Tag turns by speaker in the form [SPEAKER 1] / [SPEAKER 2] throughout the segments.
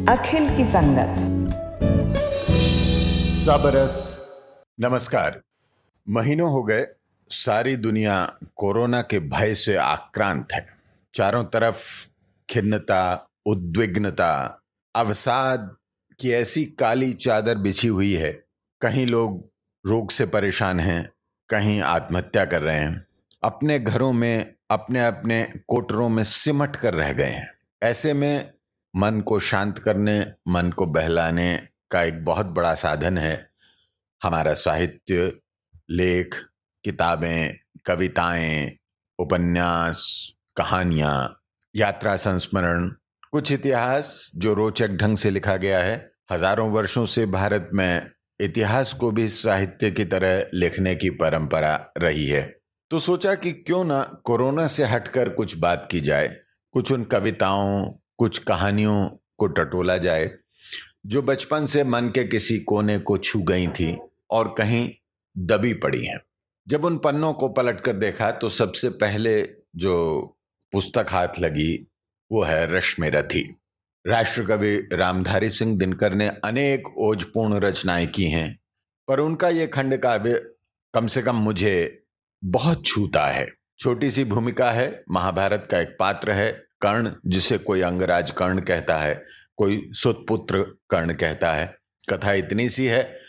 [SPEAKER 1] अखिल की संगत।
[SPEAKER 2] सबरस। नमस्कार। महीनों हो गए, सारी दुनिया कोरोना के भय से आक्रांत है। चारों तरफ खिन्नता, उद्विग्नता, अवसाद की ऐसी काली चादर बिछी हुई है। कहीं लोग रोग से परेशान हैं, कहीं आत्महत्या कर रहे हैं, अपने घरों में अपने अपने कोटरों में सिमट कर रह गए हैं। ऐसे में मन को शांत करने, मन को बहलाने का एक बहुत बड़ा साधन है हमारा साहित्य, लेख, किताबें, कविताएं, उपन्यास, कहानियां, यात्रा संस्मरण, कुछ इतिहास जो रोचक ढंग से लिखा गया है। हजारों वर्षों से भारत में इतिहास को भी साहित्य की तरह लिखने की परंपरा रही है। तो सोचा कि क्यों ना कोरोना से हटकर कुछ बात की जाए, कुछ उन कविताओं, कुछ कहानियों को टटोला जाए जो बचपन से मन के किसी कोने को छू गई थी और कहीं दबी पड़ी हैं। जब उन पन्नों को पलटकर देखा तो सबसे पहले जो पुस्तक हाथ लगी वो है रश्मिरथी। राष्ट्रकवि रामधारी सिंह दिनकर ने अनेक ओजपूर्ण रचनाएं की हैं, पर उनका ये खंड काव्य कम से कम मुझे बहुत छूता है। छोटी सी भूमिका है, महाभारत का एक पात्र है कर्ण, जिसे कोई अंगराज कर्ण कहता है, कोई सुतपुत्र कर्ण कहता है। कथा इतनी सी है,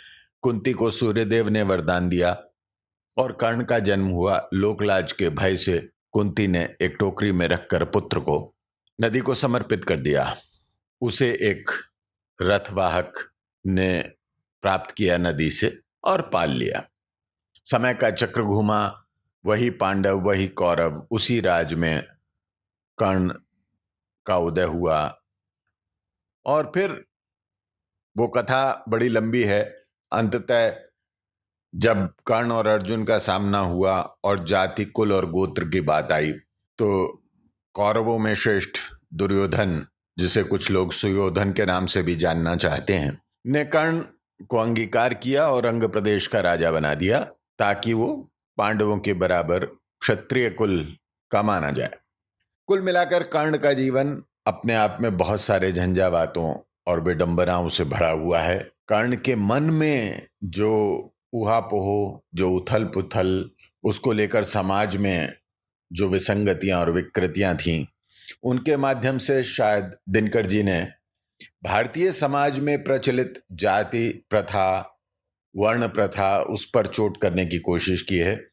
[SPEAKER 2] कुंती को सूर्यदेव ने वरदान दिया और कर्ण का जन्म हुआ। लोकलाज के भय से कुंती ने एक टोकरी में रखकर पुत्र को नदी को समर्पित कर दिया। उसे एक रथवाहक ने प्राप्त किया नदी से और पाल लिया। समय का चक्र घूमा, वही पांडव, वही कौरव, उसी राज में कर्ण का उदय हुआ। और फिर वो कथा बड़ी लंबी है। अंततः जब कर्ण और अर्जुन का सामना हुआ और जाति, कुल और गोत्र की बात आई तो कौरवों में श्रेष्ठ दुर्योधन, जिसे कुछ लोग सुयोधन के नाम से भी जानना चाहते हैं, ने कर्ण को अंगीकार किया और अंग प्रदेश का राजा बना दिया ताकि वो पांडवों के बराबर क्षत्रिय कुल का माना जाए। कुल मिलाकर कर्ण का जीवन अपने आप में बहुत सारे झंझावातों और विडंबनाओं से भरा हुआ है। कर्ण के मन में जो ऊहापोह, जो उथल पुथल, उसको लेकर समाज में जो विसंगतियां और विकृतियां थीं, उनके माध्यम से शायद दिनकर जी ने भारतीय समाज में प्रचलित जाति प्रथा, वर्ण प्रथा, उस पर चोट करने की कोशिश की है।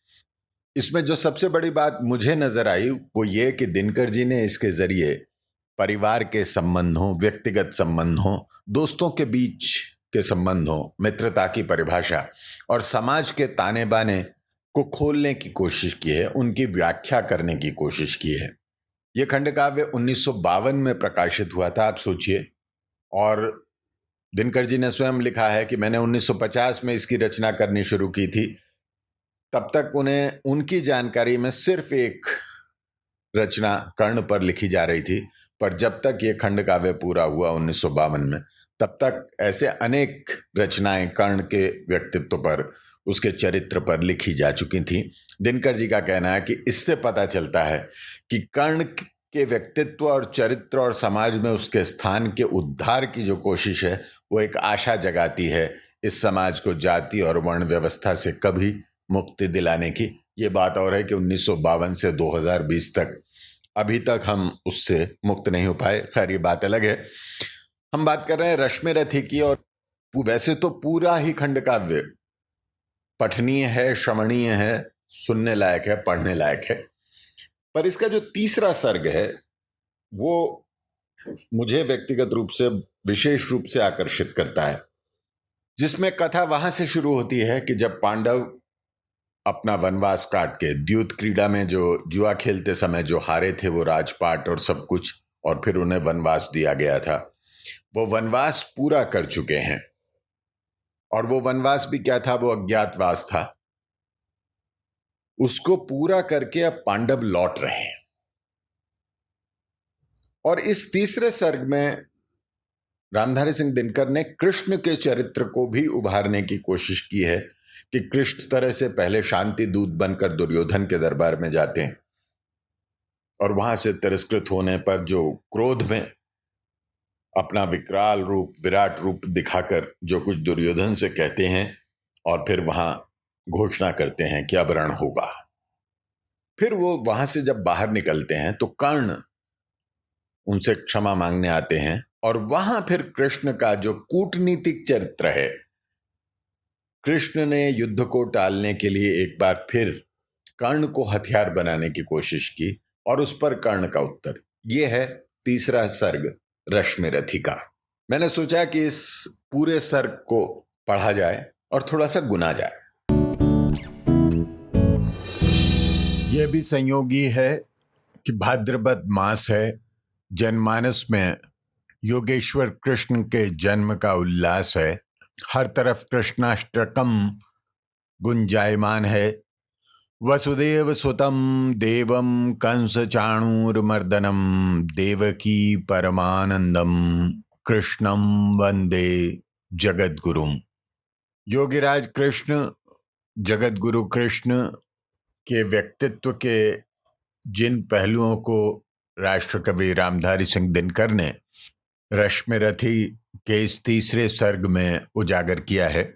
[SPEAKER 2] इसमें जो सबसे बड़ी बात मुझे नजर आई वो ये कि दिनकर जी ने इसके जरिए परिवार के संबंधों, व्यक्तिगत संबंधों, दोस्तों के बीच के संबंधों, मित्रता की परिभाषा और समाज के ताने बाने को खोलने की कोशिश की है, उनकी व्याख्या करने की कोशिश की है। यह खंड काव्य 1952 में प्रकाशित हुआ था, आप सोचिए। और दिनकर जी ने स्वयं लिखा है कि मैंने 1950 में इसकी रचना करनी शुरू की थी। तब तक उन्हें उनकी जानकारी में सिर्फ एक रचना कर्ण पर लिखी जा रही थी, पर जब तक ये खंड काव्य पूरा हुआ 1952 में, तब तक ऐसे अनेक रचनाएं कर्ण के व्यक्तित्व पर, उसके चरित्र पर लिखी जा चुकी थी। दिनकर जी का कहना है कि इससे पता चलता है कि कर्ण के व्यक्तित्व और चरित्र और समाज में उसके स्थान के उद्धार की जो कोशिश है वो एक आशा जगाती है इस समाज को जाति और वर्ण व्यवस्था से कभी मुक्ति दिलाने की। ये बात और है कि 1952 से 2020 तक अभी तक हम उससे मुक्त नहीं हो पाए। खैर, ये बात अलग है। हम बात कर रहे हैं रश्मिरथी की। और वैसे तो पूरा ही खंड काव्य पठनीय है, श्रवणीय है, सुनने लायक है, पढ़ने लायक है, पर इसका जो तीसरा सर्ग है वो मुझे व्यक्तिगत रूप से विशेष रूप से आकर्षित करता है, जिसमें कथा वहां से शुरू होती है कि जब पांडव अपना वनवास काट के द्यूत क्रीड़ा में जो जुआ खेलते समय जो हारे थे, वो राजपाट और सब कुछ, और फिर उन्हें वनवास दिया गया था, वो वनवास पूरा कर चुके हैं। और वो वनवास भी क्या था? वो अज्ञातवास था। उसको पूरा करके अब पांडव लौट रहे हैं। और इस तीसरे सर्ग में रामधारी सिंह दिनकर ने कृष्ण के चरित्र को भी उभारने की कोशिश की है कि कृष्ण इस तरह से पहले शांति दूत बनकर दुर्योधन के दरबार में जाते हैं और वहां से तिरस्कृत होने पर जो क्रोध में अपना विकराल रूप, विराट रूप दिखाकर जो कुछ दुर्योधन से कहते हैं और फिर वहां घोषणा करते हैं कि अब रण होगा। फिर वो वहां से जब बाहर निकलते हैं तो कर्ण उनसे क्षमा मांगने आते हैं और वहां फिर कृष्ण का जो कूटनीतिक चरित्र है, कृष्ण ने युद्ध को टालने के लिए एक बार फिर कर्ण को हथियार बनाने की कोशिश की और उस पर कर्ण का उत्तर। ये है तीसरा सर्ग रश्मिरथी का। मैंने सोचा कि इस पूरे सर्ग को पढ़ा जाए और थोड़ा सा गुना जाए। यह भी संयोगी है कि भाद्रपद मास है, जनमानस में योगेश्वर कृष्ण के जन्म का उल्लास है, हर तरफ कृष्णाष्टकम गुंजायमान है। वसुदेव सुतम देवम कंस चाणूरमर्दनम देवकी परमानंदम कृष्णम वंदे जगद्गुरुम। योगिराज कृष्ण, जगद्गुरु कृष्ण के व्यक्तित्व के जिन पहलुओं को राष्ट्रकवि रामधारी सिंह दिनकर ने रश्मिरथी के इस तीसरे सर्ग में उजागर किया है,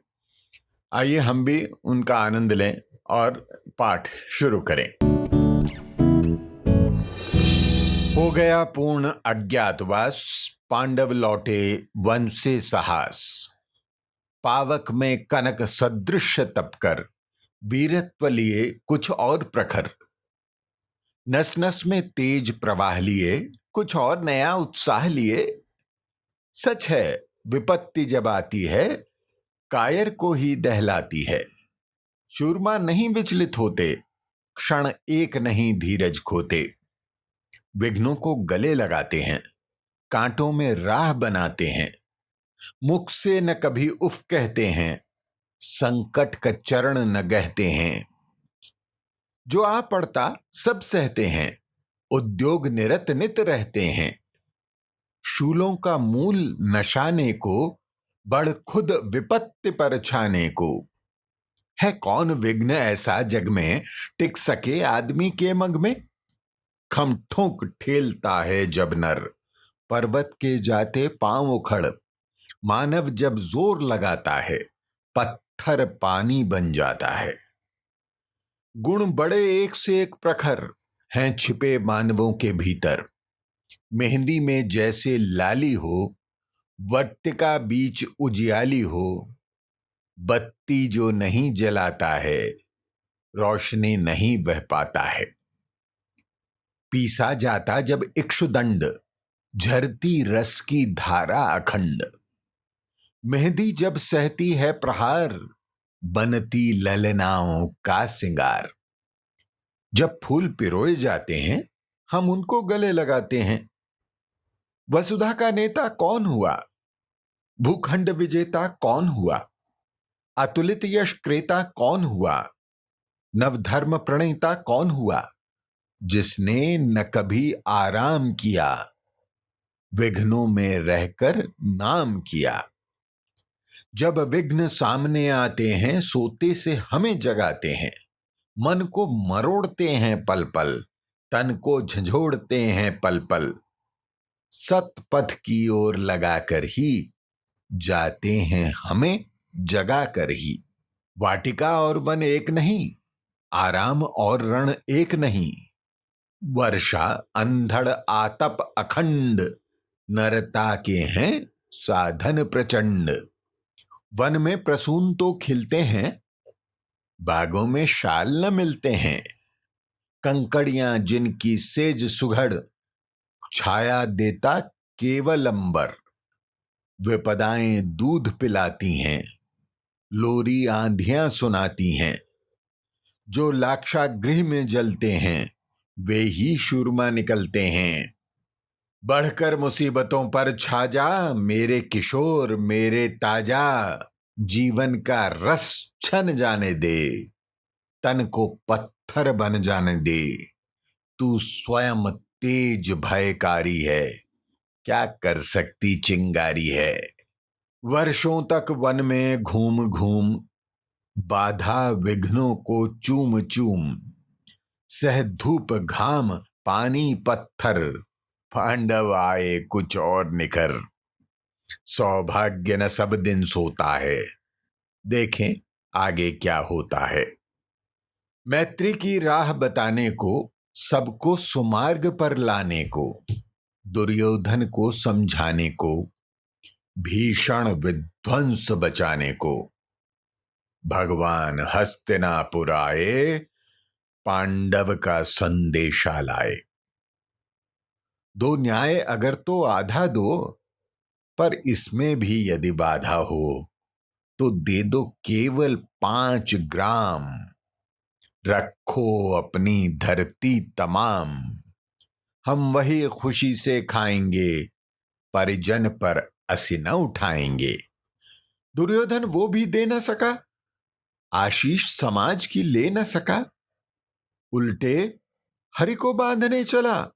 [SPEAKER 2] आइए हम भी उनका आनंद लें और पाठ शुरू करें। हो गया पूर्ण अज्ञातवास, पांडव लौटे वन से साहस। पावक में कनक सदृश तपकर, वीरत्व लिए कुछ और प्रखर। नस नस में तेज प्रवाह लिए, कुछ और नया उत्साह लिए। सच है विपत्ति जब आती है, कायर को ही दहलाती है। शूरमा नहीं विचलित होते, क्षण एक नहीं धीरज खोते। विघ्नों को गले लगाते हैं, कांटों में राह बनाते हैं। मुख से न कभी उफ कहते हैं, संकट का चरण न गहते हैं। जो आ पड़ता सब सहते हैं, उद्योग निरत नित रहते हैं। शूलों का मूल नशाने को, बढ़ खुद विपत्ति पर छाने को। है कौन विघ्न ऐसा जग में, टिक सके आदमी के मग में। खम ठोक ठेलता है जब नर, पर्वत के जाते पांव उखड़। मानव जब जोर लगाता है, पत्थर पानी बन जाता है। गुण बड़े एक से एक प्रखर, हैं छिपे मानवों के भीतर। मेहंदी में जैसे लाली हो, वर्तिका बीच उजियाली हो। बत्ती जो नहीं जलाता है, रोशनी नहीं बह पाता है। पीसा जाता जब इक्षुदंड, झरती रस की धारा अखंड। मेहंदी जब सहती है प्रहार, बनती ललनाओं का सिंगार। जब फूल पिरोए जाते हैं, हम उनको गले लगाते हैं। वसुधा का नेता कौन हुआ, भूखंड विजेता कौन हुआ। अतुलित यश क्रेता कौन हुआ, नवधर्म प्रणेता कौन हुआ। जिसने न कभी आराम किया, विघ्नों में रहकर नाम किया। जब विघ्न सामने आते हैं, सोते से हमें जगाते हैं। मन को मरोड़ते हैं पल पल, तन को झंझोड़ते हैं पल पल। सत पथ की ओर लगाकर ही, जाते हैं हमें जगा कर ही। वाटिका और वन एक नहीं, आराम और रण एक नहीं। वर्षा अंधड़ आतप अखंड, नरता के हैं साधन प्रचंड। वन में प्रसून तो खिलते हैं, बागों में शाल न मिलते हैं। कंकड़ियां जिनकी सेज सुघड़, छाया देता केवल अंबर। विपदाएं दूध पिलाती हैं, लोरी आंधियां सुनाती हैं। जो लाक्षागृह में जलते हैं, वे ही शूरमा निकलते हैं। बढ़कर मुसीबतों पर छा जा, मेरे किशोर मेरे ताजा। जीवन का रस छन जाने दे, तन को पत्थर बन जाने दे। तू स्वयं तेज भयकारी है, क्या कर सकती चिंगारी है। वर्षों तक वन में घूम घूम, बाधा विघ्नों को चूम चूम। सह धूप घाम पानी पत्थर, पांडव आए कुछ और निखर। सौभाग्य न सब दिन सोता है, देखें आगे क्या होता है। मैत्री की राह बताने को, सबको सुमार्ग पर लाने को, दुर्योधन को समझाने को, भीषण विध्वंस बचाने को, भगवान हस्तिनापुर आए, पांडव का संदेशा लाए। दो न्याय अगर तो आधा दो, पर इसमें भी यदि बाधा हो तो दे दो केवल 5 ग्राम। रखो अपनी धरती तमाम, हम वही खुशी से खाएंगे, परिजन पर असी न उठाएंगे। दुर्योधन वो भी दे न सका, आशीष समाज की ले न सका, उल्टे हरि को बांधने चला,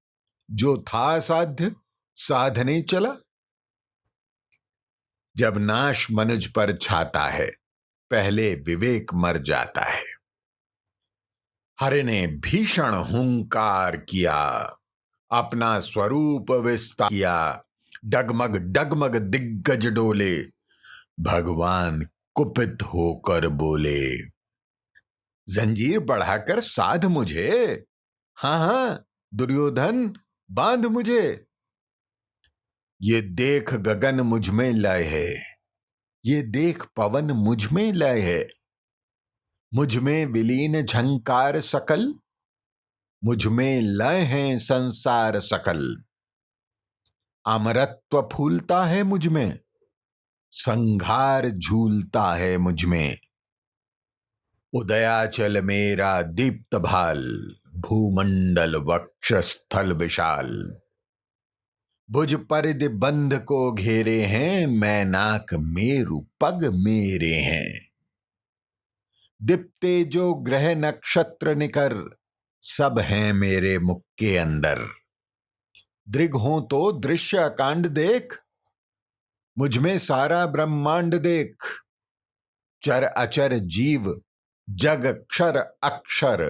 [SPEAKER 2] जो था साध्य साधने चला। जब नाश मनुज पर छाता है, पहले विवेक मर जाता है। हरि ने भीषण हुंकार किया, अपना स्वरूप विस्तार किया, डगमग डगमग दिग्गज डोले, भगवान कुपित होकर बोले, जंजीर बढ़ाकर साध मुझे, हां हां दुर्योधन बांध मुझे। ये देख गगन मुझ में लय है, ये देख पवन मुझ में लय है, मुझ में विलीन झंकार सकल, मुझ में लय हैं संसार सकल। अमरत्व फूलता है मुझ में, संघार झूलता है मुझ में। उदयाचल मेरा दीप्त भाल, भूमंडल वक्षस्थल विशाल। भुज परिधि बंध को घेरे हैं, मैनाक मेरु पग मेरे हैं। दीप्ते जो ग्रह नक्षत्र निकर, सब हैं मेरे मुख के अंदर। दृग हो तो दृश्य कांड देख, मुझ में सारा ब्रह्मांड देख। चर अचर जीव जग क्षर अक्षर,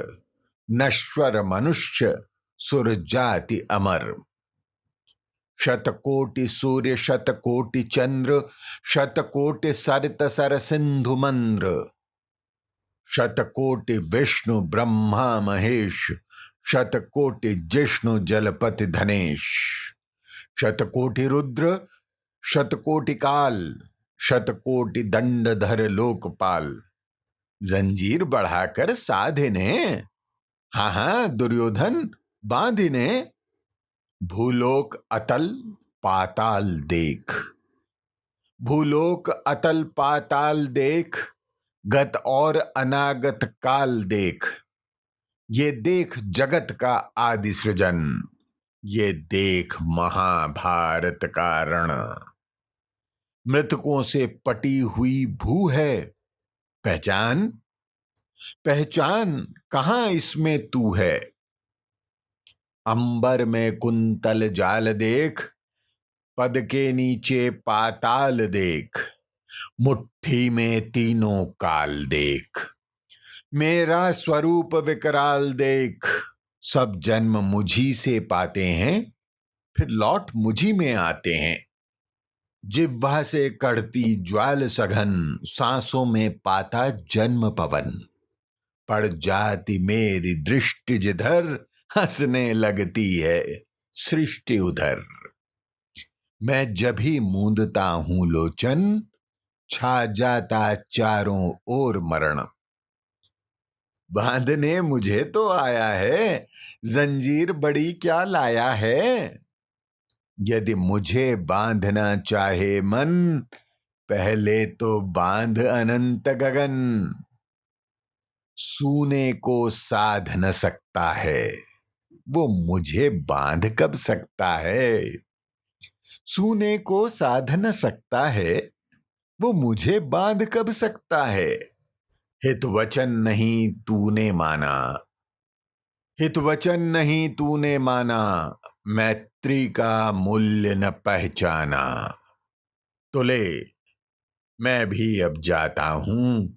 [SPEAKER 2] नश्वर मनुष्य सुर जाति अमर। शतकोटि सूर्य शतकोटि चंद्र, शतकोटि सरित सर सिंधु मंद्र। शतकोटि विष्णु ब्रह्मा महेश, शतकोटि जिष्णु जलपति धनेश। शतकोटि रुद्र शतकोटि काल, शतकोटि दंडधर लोकपाल। जंजीर बढ़ाकर साधिने, हां हां दुर्योधन बांधिने। भूलोक अतल पाताल देख, भूलोक अतल पाताल देख, गत और अनागत काल देख। ये देख जगत का आदि सृजन, ये देख महाभारत का रण। मृतकों से पटी हुई भू है, पहचान पहचान कहां इसमें तू है। अंबर में कुंतल जाल देख, पद के नीचे पाताल देख। मुट्ठी में तीनों काल देख, मेरा स्वरूप विकराल देख। सब जन्म मुझी से पाते हैं, फिर लौट मुझी में आते हैं। जिह्वा से कड़ती ज्वाल सघन, सांसों में पाता जन्म पवन। पड़ जाती मेरी दृष्टि जिधर, हंसने लगती है सृष्टि उधर। मैं जब ही मूंदता हूं लोचन, छा जाता चारों ओर मरण। बांधने मुझे तो आया है, जंजीर बड़ी क्या लाया है। यदि मुझे बांधना चाहे मन, पहले तो बांध अनंत गगन। सूने को साध न सकता है, वो मुझे बांध कब सकता है। सूने को साध न सकता है, वो मुझे बांध कब सकता है। हित वचन नहीं तूने माना, हित वचन नहीं तूने माना। मैत्री का मूल्य न पहचाना। तो ले मैं भी अब जाता हूं,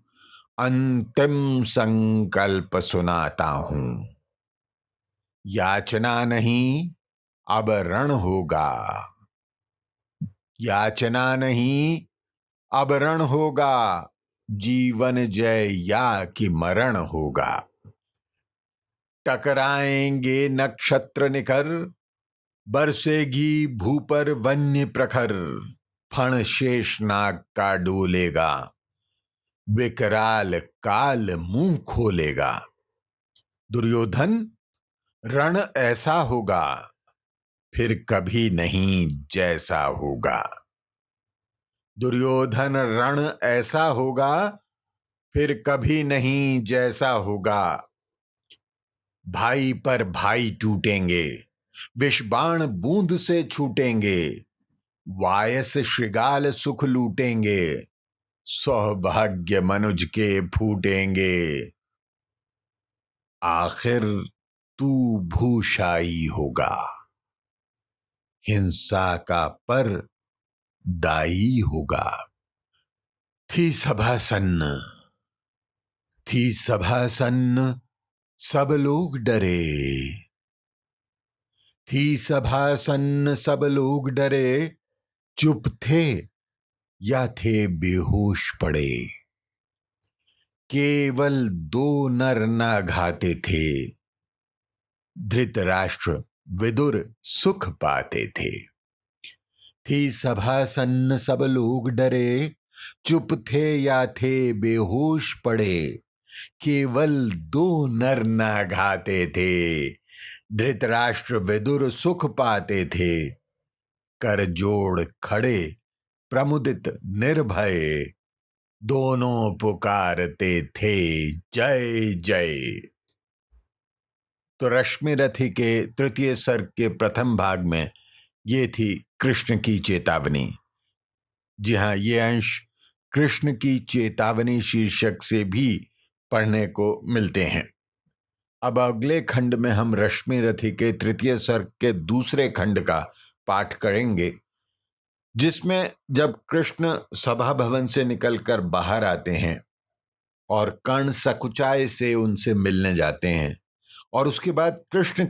[SPEAKER 2] अंतिम संकल्प सुनाता हूं। याचना नहीं अब रण होगा, याचना नहीं अब रण होगा, जीवन जय या कि मरण होगा। टकराएंगे नक्षत्र निकर, बरसेगी भू पर वन्य प्रखर। फण शेषनाग का डोलेगा, विकराल काल मुंह खोलेगा। दुर्योधन रण ऐसा होगा, फिर कभी नहीं जैसा होगा। दुर्योधन रण ऐसा होगा, फिर कभी नहीं जैसा होगा। भाई पर भाई टूटेंगे, विषबाण बूंद से छूटेंगे। वायस श्रृगाल सुख लूटेंगे, सौभाग्य मनुज के फूटेंगे। आखिर तू भूषाई होगा, हिंसा का पर दाई होगा। थी सभा सन्न, थी सभा सन्न, सब लोग डरे। थी सभा सन्न, सब लोग डरे। चुप थे या थे बेहोश पड़े। केवल 2 नर ना घाते थे, धृतराष्ट्र विदुर सुख पाते थे। थी सभा सन्न, सब लोग डरे। चुप थे या थे बेहोश पड़े। केवल 2 नर ना घाते थे, धृतराष्ट्र विदुर सुख पाते थे। कर जोड़ खड़े प्रमुदित निर्भय, दोनों पुकारते थे जय जय। तो रश्मि रथी के तृतीय सर्ग के प्रथम भाग में ये थी कृष्ण की चेतावनी। जी हां, ये अंश कृष्ण की चेतावनी शीर्षक से भी पढ़ने को मिलते हैं। अब अगले खंड में हम रश्मि रथी के तृतीय सर्ग के दूसरे खंड का पाठ करेंगे, जिसमें जब कृष्ण सभा भवन से निकलकर बाहर आते हैं और कर्ण सकुचाय से उनसे मिलने जाते हैं, और उसके बाद कृष्ण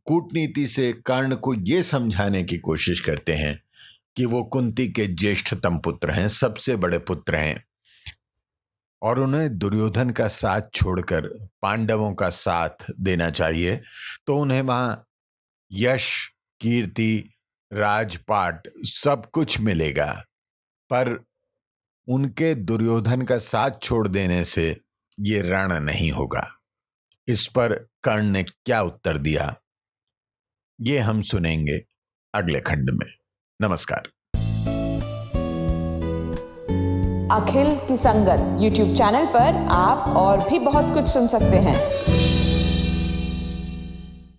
[SPEAKER 2] कूटनीति से कर्ण को यह समझाने की कोशिश करते हैं कि वो कुंती के ज्येष्ठतम पुत्र हैं, सबसे बड़े पुत्र हैं, और उन्हें दुर्योधन का साथ छोड़कर पांडवों का साथ देना चाहिए। तो उन्हें वहां यश, कीर्ति, राजपाट सब कुछ मिलेगा, पर उनके दुर्योधन का साथ छोड़ देने से ये रण नहीं होगा। इस पर कर्ण ने क्या उत्तर दिया, ये हम सुनेंगे अगले खंड में। नमस्कार।
[SPEAKER 1] अखिल की संगत YouTube चैनल पर आप और भी बहुत कुछ सुन सकते हैं।